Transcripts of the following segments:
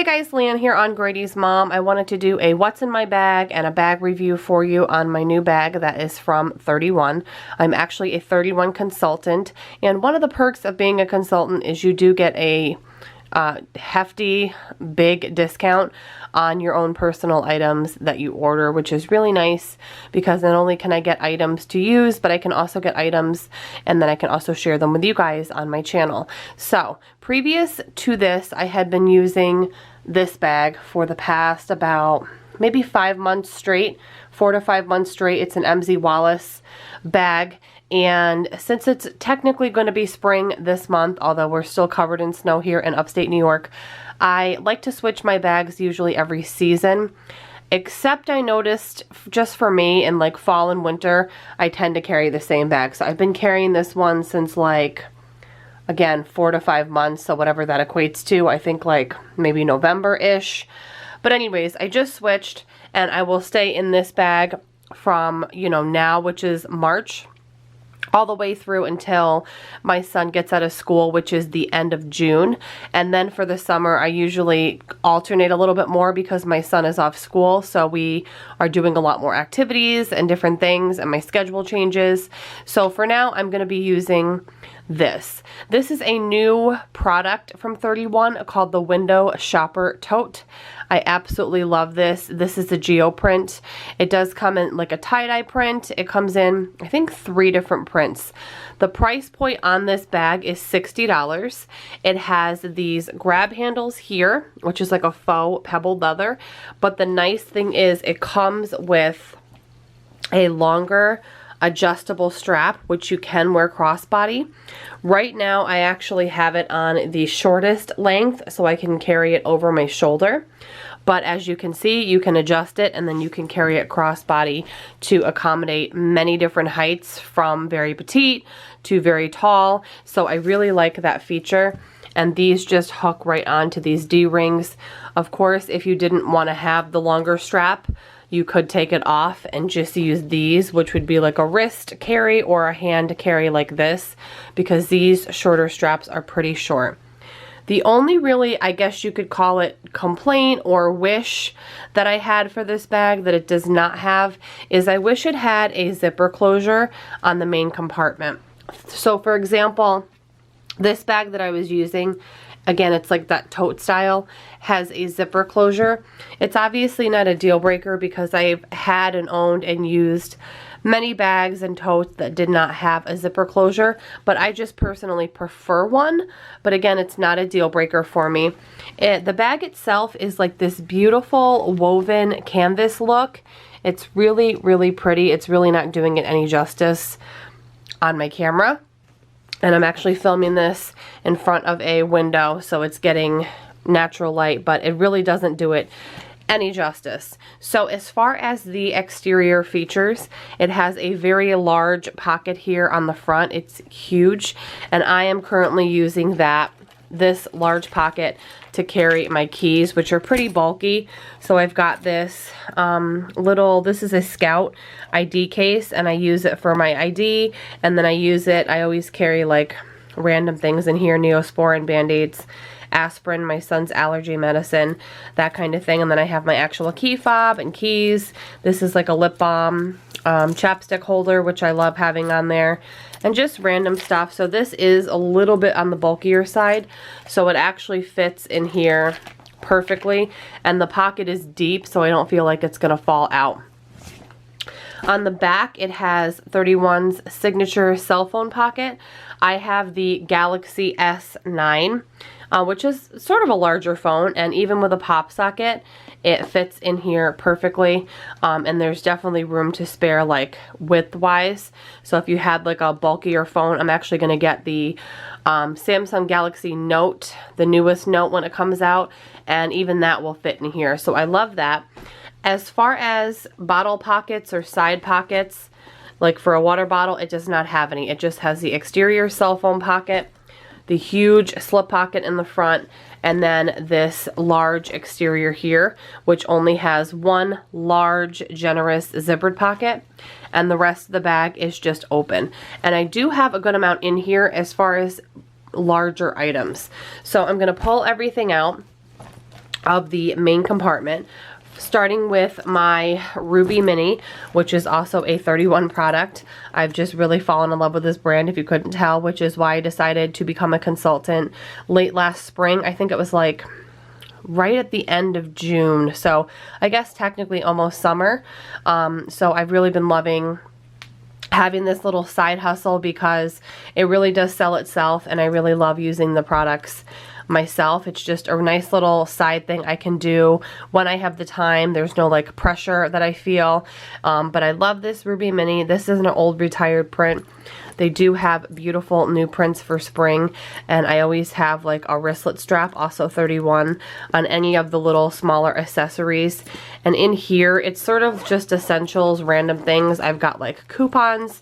guys, Leanne here on Grady's Mom. I wanted to do a what's in my bag and a bag review for you on my new bag that is from 31. I'm actually a 31 consultant, and one of the perks of being a consultant is you do get a hefty, big discount on your own personal items that you order, which is really nice because not only can I get items to use, but I can also get items and then I can also share them with you guys on my channel. So previous to this, I had been using this bag for the past about maybe 5 months straight, 4 to 5 months straight. It's an MZ Wallace bag. And since it's technically going to be spring this month, although we're still covered in snow here in upstate New York, I like to switch my bags usually every season. Except I noticed just for me in like fall and winter, I tend to carry the same bag. So I've been carrying this one since like, again, 4 to 5 months. So whatever that equates to, I think like maybe November-ish. But anyways, I just switched and I will stay in this bag from, you know, now, which is March, all the way through until my son gets out of school, which is the end of June. And then for the summer, I usually alternate a little bit more because my son is off school. So we are doing a lot more activities and different things, and my schedule changes. So for now, I'm going to be using this. This is a new product from 31 called the Window Shopper Tote. I absolutely love this. This is the geo print. It does come in like a tie-dye print. It comes in, I think, 3 different prints. The price point on this bag is $60. It has these grab handles here, which is like a faux pebbled leather. But the nice thing is it comes with a longer adjustable strap, which you can wear crossbody. Right now, I actually have it on the shortest length, so I can carry it over my shoulder. But as you can see, you can adjust it and then you can carry it crossbody to accommodate many different heights, from very petite to very tall. So I really like that feature. And these just hook right onto these D-rings. Of course, if you didn't want to have the longer strap, you could take it off and just use these, which would be like a wrist carry or a hand carry like this, because these shorter straps are pretty short. The only really, I guess you could call it, complaint or wish that I had for this bag that it does not have is I wish it had a zipper closure on the main compartment. So for example, this bag that I was using, again, it's like that tote style, has a zipper closure. It's obviously not a deal breaker because I've had and owned and used many bags and totes that did not have a zipper closure, but I just personally prefer one. But again, it's not a deal breaker for me. The bag itself is like this beautiful woven canvas look. It's really, really pretty. It's really not doing it any justice on my camera. And I'm actually filming this in front of a window, so it's getting natural light, but it really doesn't do it any justice. So as far as the exterior features, it has a very large pocket here on the front. It's huge, and I am currently using this large pocket to carry my keys, which are pretty bulky. So I've got this this is a Scout ID case, and I use it for my ID, and then I always carry like random things in here, Neosporin, Band-Aids, aspirin, my son's allergy medicine, that kind of thing. And then I have my actual key fob and keys. This is like a lip balm chapstick holder, which I love having on there, and just random stuff. So this is a little bit on the bulkier side, so it actually fits in here perfectly, and the pocket is deep, so I don't feel like it's gonna fall out. On the back, it has 31's signature cell phone pocket. I have the Galaxy S9, which is sort of a larger phone, and even with a pop socket, it fits in here perfectly. And there's definitely room to spare, like width-wise. So if you had like a bulkier phone, I'm actually going to get the Samsung Galaxy Note, the newest Note when it comes out, and even that will fit in here. So I love that. As far as bottle pockets or side pockets, like for a water bottle, it does not have any. It just has the exterior cell phone pocket, the huge slip pocket in the front, and then this large exterior here, which only has one large, generous zippered pocket, and the rest of the bag is just open. And I do have a good amount in here as far as larger items. So I'm going to pull everything out. of the main compartment, starting with my Ruby Mini, which is also a 31 product. I've just really fallen in love with this brand, if you couldn't tell, which is why I decided to become a consultant late last spring. I think it was like right at the end of June, so I guess technically almost summer. So I've really been loving having this little side hustle because it really does sell itself, and I really love using the products myself. It's just a nice little side thing I can do when I have the time. There's no like pressure that I feel, but I love this Ruby Mini. This is an old retired print. They do have beautiful new prints for spring, and I always have like a wristlet strap, also 31, on any of the little smaller accessories. And in here, it's sort of just essentials, random things. I've got like coupons.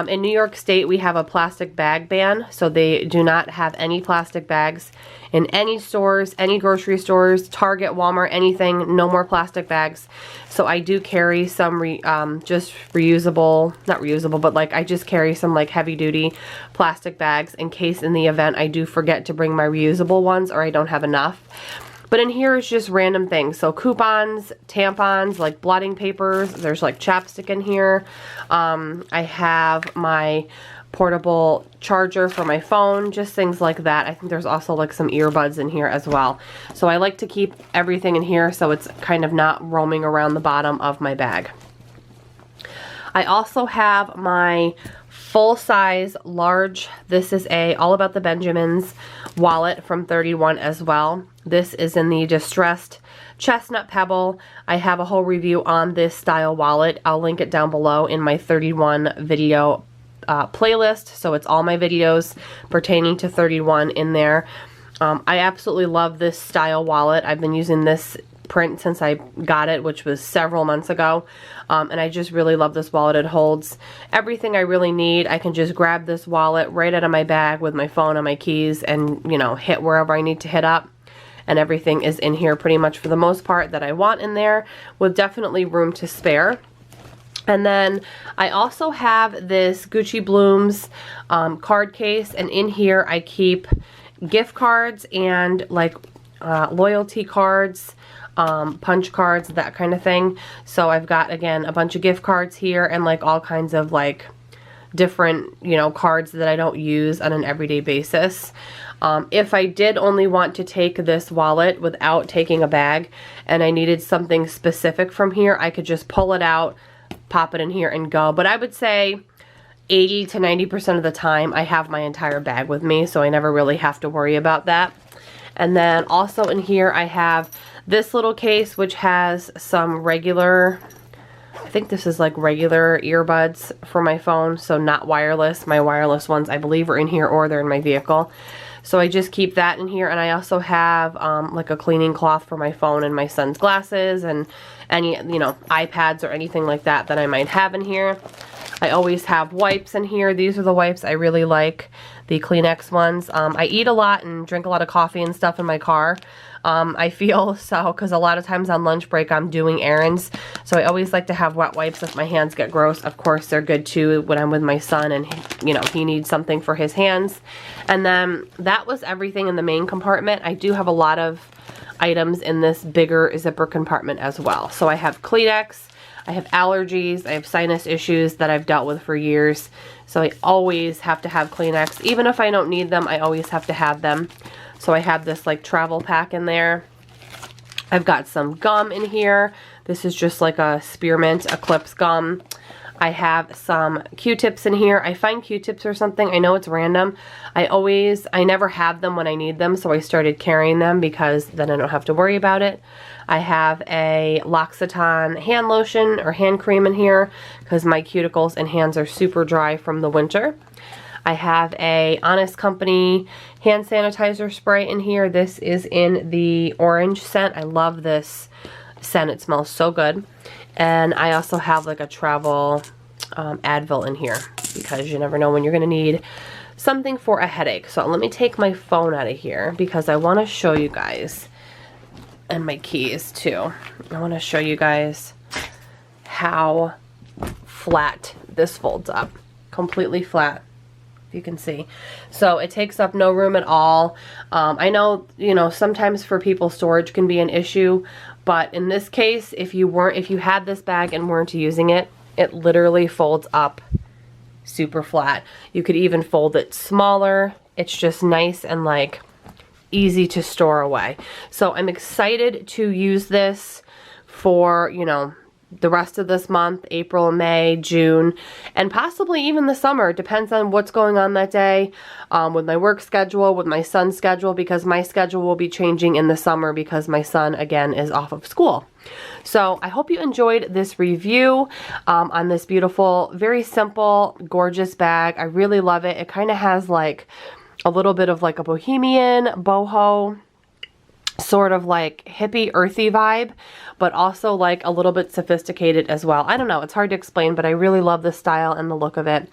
In New York State, we have a plastic bag ban, so they do not have any plastic bags in any stores, any grocery stores, Target, Walmart, anything, no more plastic bags. So I do carry some just reusable, not reusable, but like I just carry some like heavy duty plastic bags in case in the event I do forget to bring my reusable ones or I don't have enough. But in here is just random things. So coupons, tampons, like blotting papers. There's like chapstick in here. I have my portable charger for my phone, just things like that. I think there's also like some earbuds in here as well. So I like to keep everything in here so it's kind of not roaming around the bottom of my bag. I also have my full-size large, this is a All About the Benjamins wallet from 31 as well. This is in the distressed chestnut pebble. I have a whole review on this style wallet. I'll link it down below in my 31 video playlist, so it's all my videos pertaining to 31 in there. I absolutely love this style wallet. I've been using this print since I got it, which was several months ago, and I just really love this wallet. It holds everything I really need. I can just grab this wallet right out of my bag with my phone and my keys and, you know, hit wherever I need to hit up, and everything is in here pretty much for the most part that I want in there, with definitely room to spare. And then I also have this Gucci Blooms card case, and in here I keep gift cards and like loyalty cards, punch cards, that kind of thing. So I've got, again, a bunch of gift cards here and like all kinds of like different, you know, cards that I don't use on an everyday basis. If I did only want to take this wallet without taking a bag and I needed something specific from here, I could just pull it out, pop it in here and go. But I would say 80 to 90% of the time I have my entire bag with me, so I never really have to worry about that. And then also in here I have this little case which has some regular, I think this is like regular earbuds for my phone, so not wireless. My wireless ones I believe are in here or they're in my vehicle. So I just keep that in here, and I also have like a cleaning cloth for my phone and my son's glasses and any, you know, iPads or anything like that that I might have in here. I always have wipes in here. These are the wipes I really like, the Kleenex ones. I eat a lot and drink a lot of coffee and stuff in my car. I feel so, because a lot of times on lunch break I'm doing errands, so I always like to have wet wipes if my hands get gross. Of course they're good too when I'm with my son and, you know, he needs something for his hands. And then that was everything in the main compartment. I do have a lot of items in this bigger zipper compartment as well. So I have Kleenex, I have allergies, I have sinus issues that I've dealt with for years, so I always have to have Kleenex. Even if I don't need them, I always have to have them. So I have this like travel pack in there. I've got some gum in here. This is just like a spearmint Eclipse gum. I have some Q-tips in here. I find Q-tips or something. I know it's random. I never have them when I need them, so I started carrying them because then I don't have to worry about it. I have a L'Occitane hand lotion or hand cream in here because my cuticles and hands are super dry from the winter. I have a Honest Company hand sanitizer spray in here. This is in the orange scent. I love this scent. It smells so good. And I also have like a travel Advil in here because you never know when you're going to need something for a headache. So let me take my phone out of here because I want to show you guys, and my keys too. I want to show you guys how flat this folds up. Completely flat. if you can see. So it takes up no room at all. I know, you know, sometimes for people storage can be an issue, but in this case, if you had this bag and weren't using it, it literally folds up super flat. You could even fold it smaller. It's just nice and like easy to store away. So I'm excited to use this for, you know, the rest of this month, April, May, June, and possibly even the summer. It depends on what's going on that day, with my work schedule, with my son's schedule, because my schedule will be changing in the summer because my son, again, is off of school. So I hope you enjoyed this review on this beautiful, very simple, gorgeous bag. I really love it. It kind of has like a little bit of like a bohemian, boho, sort of like hippie, earthy vibe, but also like a little bit sophisticated as well. I don't know, it's hard to explain, but I really love the style and the look of it.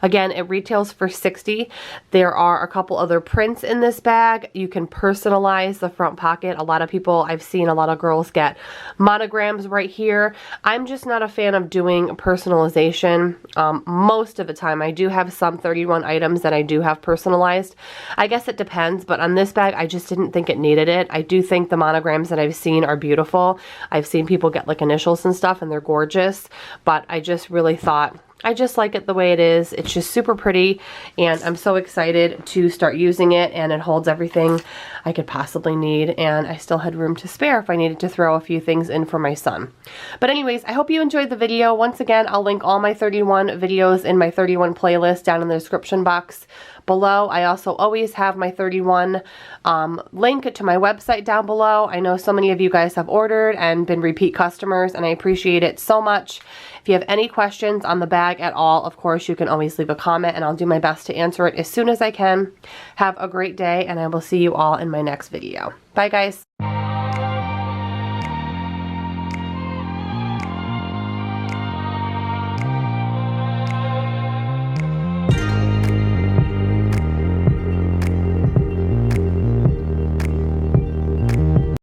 Again, it retails for $60. There are a couple other prints in this bag. You can personalize the front pocket. A lot of people, I've seen a lot of girls get monograms right here. I'm just not a fan of doing personalization. Most of the time, I do have some 31 items that I do have personalized. I guess it depends, but on this bag, I just didn't think it needed it. I do think the monograms that I've seen are beautiful. I've seen people get like initials and stuff and they're gorgeous, but I just really thought, I just like it the way it is. It's just super pretty and I'm so excited to start using it, and it holds everything I could possibly need, and I still had room to spare if I needed to throw a few things in for my son. But anyways, I hope you enjoyed the video. Once again, I'll link all my 31 videos in my 31 playlist down in the description box below. I also always have my 31 link to my website down below. I know so many of you guys have ordered and been repeat customers, and I appreciate it so much. If you have any questions on the bag at all, of course, you can always leave a comment and I'll do my best to answer it as soon as I can. Have a great day, and I will see you all in my next video. Bye, guys.